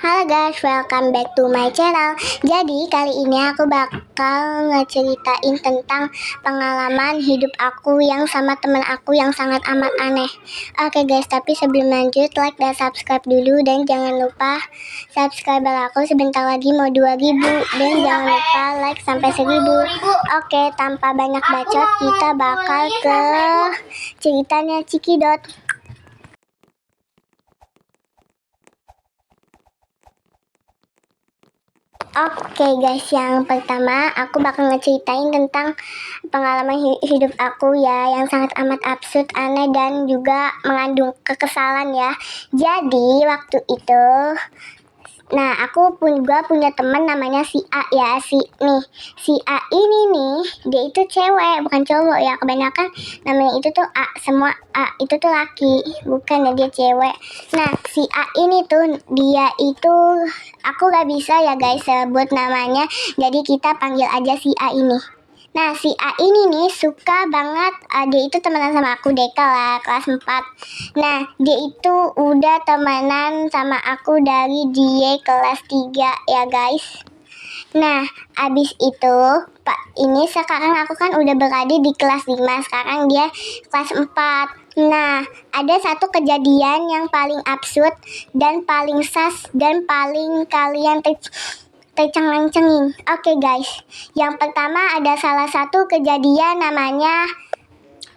Halo guys, welcome back to my channel. Jadi kali ini aku bakal ngeceritain tentang pengalaman hidup aku yang sama temen aku yang sangat amat aneh. Oke guys, tapi sebelum lanjut, like dan subscribe dulu. Dan jangan lupa subscriber aku sebentar lagi mau 2000. Dan jangan lupa like sampai 1000. Oke, tanpa banyak bacot, kita bakal ke ceritanya Cikidot. Oke guys, yang pertama aku bakal ngeceritain tentang pengalaman hidup aku ya, yang sangat amat absurd, aneh, dan juga mengandung kekesalan ya. Jadi waktu itu, aku juga punya teman namanya si A ya. Si A ini nih, dia itu cewek bukan cowok ya. Kebanyakan namanya itu tuh A, semua A itu tuh laki, bukan ya, dia cewek. Nah, si A ini tuh, dia itu, aku gak bisa ya guys sebut namanya, jadi kita panggil aja si A ini. Nah, si A ini nih suka banget, dia itu temenan sama aku DK lah, kelas 4. Nah, dia itu udah temenan sama aku dari dia kelas 3 ya guys. Nah, abis itu, ini sekarang aku kan udah berada di kelas 5, sekarang dia kelas 4. Nah, ada satu kejadian yang paling absurd dan paling sas dan paling kalian tercengang-cenging. Oke guys, yang pertama ada salah satu kejadian namanya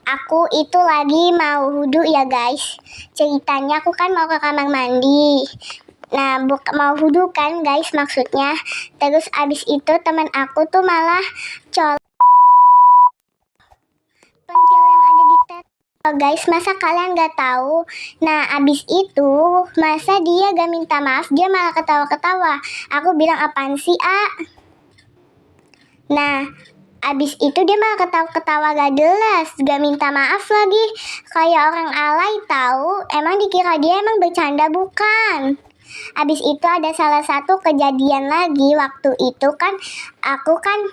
aku itu lagi mau wudhu ya guys. Ceritanya aku kan mau ke kamar mandi. Nah, mau wudhu kan guys maksudnya. Terus abis itu teman aku tuh malah colok pentil yang ada di guys, masa kalian gak tahu? Nah, abis itu masa dia gak minta maaf, dia malah ketawa-ketawa. Aku bilang, apaan sih A? Nah, abis itu dia malah ketawa-ketawa gak jelas, gak minta maaf lagi. Kayak orang alay tahu. Emang dikira dia emang bercanda bukan? Abis itu ada salah satu kejadian lagi. Waktu itu kan aku kan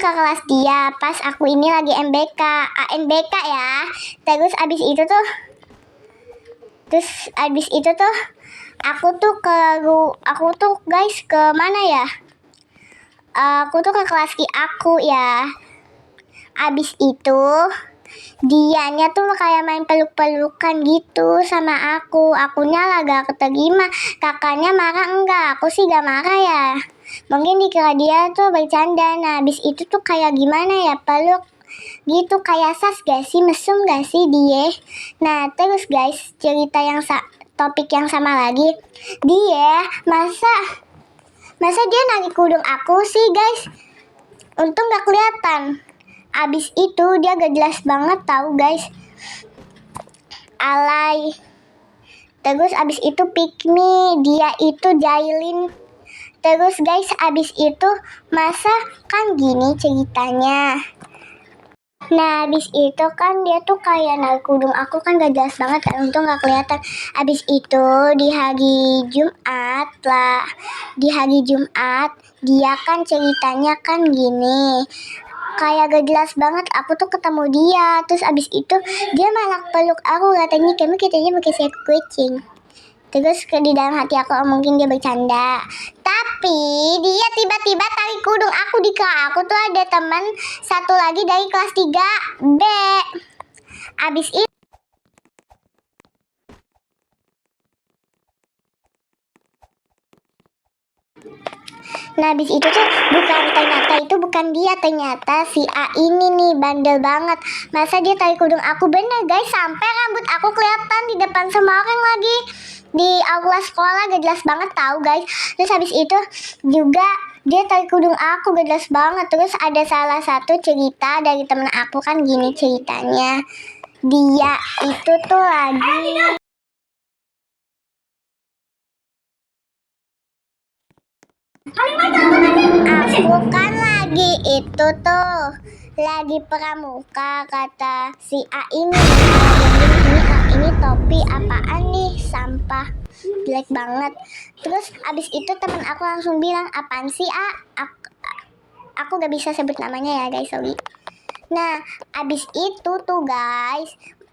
ke kelas dia pas aku ini lagi MBK, ANBK ya. Terus abis itu tuh aku tuh guys ke mana ya? Aku tuh ke kelas ki aku ya. Abis itu dianya tuh kayak main peluk-pelukan gitu sama aku. Akunya lah gak keterima. Kakaknya marah enggak? Aku sih gak marah ya. Mungkin dikira dia tuh bercanda. Nah, abis itu tuh kayak gimana ya, peluk gitu, kayak sas gak sih, mesum gak sih dia. Nah, terus guys, cerita yang topik yang sama lagi. Dia masa dia narik kudung aku sih guys. Untung gak kelihatan. Abis itu dia gak jelas banget tahu guys, alay. Terus abis itu pick me, dia itu jailin. Terus guys, abis itu masa kan gini ceritanya. Nah, abis itu kan dia tuh kayak narik kudung aku kan gak jelas banget kan, untung gak kelihatan. Abis itu di hari Jumat dia kan ceritanya kan gini, kayak gak jelas banget. Aku tuh ketemu dia, terus abis itu dia malah peluk aku, katanya kamu pakai seekor kucing. Terus di dalam hati aku, mungkin dia bercanda. Tapi dia tiba-tiba tarik kudung aku, dikira aku tuh ada teman satu lagi dari kelas 3B. Abis itu habis itu tuh bukan dia, ternyata si A ini nih bandel banget. Masa dia tarik kudung aku, bener guys, sampai rambut aku kelihatan di depan semua orang lagi di aula sekolah, gak jelas banget tahu guys. Terus habis itu juga dia tarik kudung aku, gak jelas banget. Terus ada salah satu cerita dari temen aku kan gini ceritanya. Dia itu tuh lagi aku kan lagi itu tuh lagi pramuka, kata si A ini. Ini A ini topi apaan nih, sampah, jelek banget. Terus abis itu temen aku langsung bilang, apaan sih A? Aku gak bisa sebut namanya ya guys, sorry. Nah, abis itu tuh guys,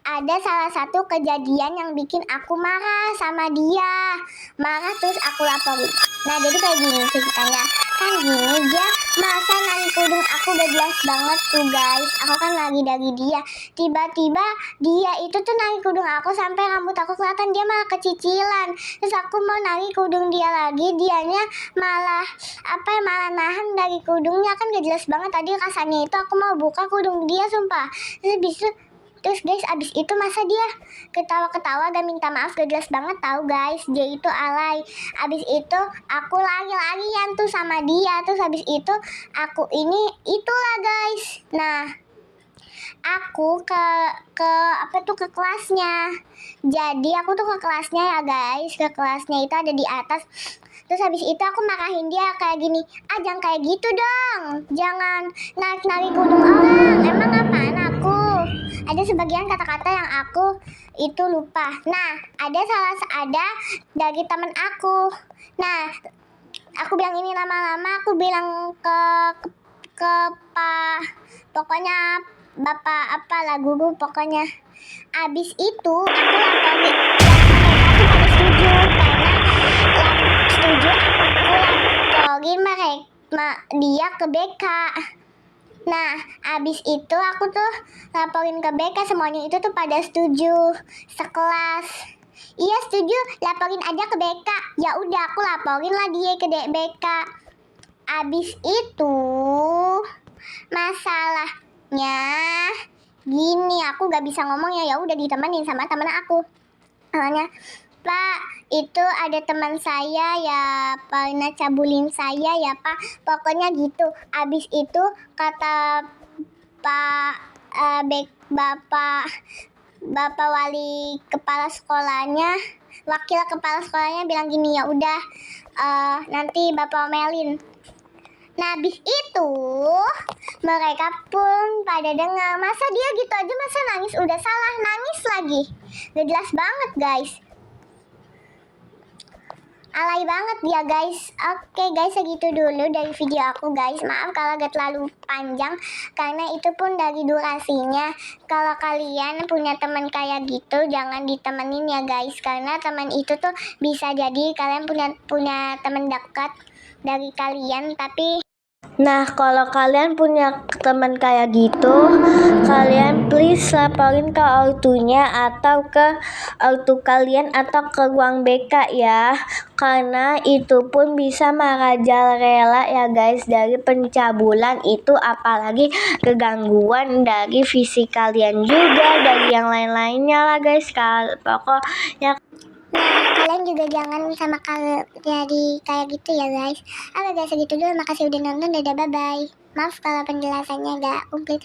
ada salah satu kejadian yang bikin aku marah sama dia. Marah terus aku laporin. Nah jadi kayak gini ceritanya. Kan gini, dia masa narik kudung aku gak jelas banget tuh guys. Aku kan lagi dari dia. Tiba-tiba dia itu tuh narik kudung aku sampai rambut aku kelihatan, dia malah kecicilan. Terus aku mau narik kudung dia lagi, dianya malah malah nahan dari kudungnya. Kan gak jelas banget tadi rasanya itu aku mau buka kudung dia sumpah. Terus guys, abis itu masa dia ketawa-ketawa gak minta maaf, gak jelas banget tahu guys. Dia itu alay. Abis itu aku lari-larian tuh sama dia. Terus abis itu aku itulah guys. Nah aku ke kelasnya. Jadi aku tuh ke kelasnya ya guys. Ke kelasnya itu ada di atas. Terus habis itu aku marahin dia kayak gini, jangan kayak gitu dong, jangan narik-narik kudung orang, emang apaan aku? Ada sebagian kata-kata yang aku itu lupa. Nah ada dari temen aku. Nah aku bilang ini, lama-lama aku bilang ke pak, pokoknya bapak apalah guru pokoknya. Abis itu aku laporin, aku pada setuju karena setuju aku laporin dia ke BK. Nah abis itu aku tuh laporin ke BK, semuanya itu tuh pada setuju sekelas. Iya setuju, laporin aja ke BK. Ya udah aku laporin lah dia ke BK. Abis itu masalahnya gini, aku gak bisa ngomong ya udah ditemenin sama temen aku. Awalnya, Pak, itu ada teman saya ya pernah cabulin saya ya Pak. Pokoknya gitu. Abis itu kata Pak Bapak wali kepala sekolahnya, wakil kepala sekolahnya bilang gini, ya udah nanti Bapak omelin. Nah habis itu mereka pun pada dengar. Masa dia gitu aja masa nangis, udah salah nangis lagi. Gak jelas banget guys. Alay banget dia guys. Oke guys, segitu dulu dari video aku guys. Maaf kalau gak terlalu panjang karena itu pun dari durasinya. Kalau kalian punya teman kayak gitu jangan ditemenin ya guys, karena teman itu tuh bisa jadi kalian punya teman dekat dari kalian tapi. Nah, kalau kalian punya teman kayak gitu, kalian please laporin ke ortunya atau ke ortu kalian atau ke ruang BK ya. Karena itu pun bisa merajalela ya guys, dari pencabulan itu, apalagi kegangguan dari fisik kalian juga, dari yang lain-lainnya lah guys. Pokoknya Kalian juga jangan sama jadi kayak gitu ya guys. Oke guys, segitu dulu. Makasih udah nonton. Dadah, bye bye. Maaf kalau penjelasannya gak komplit.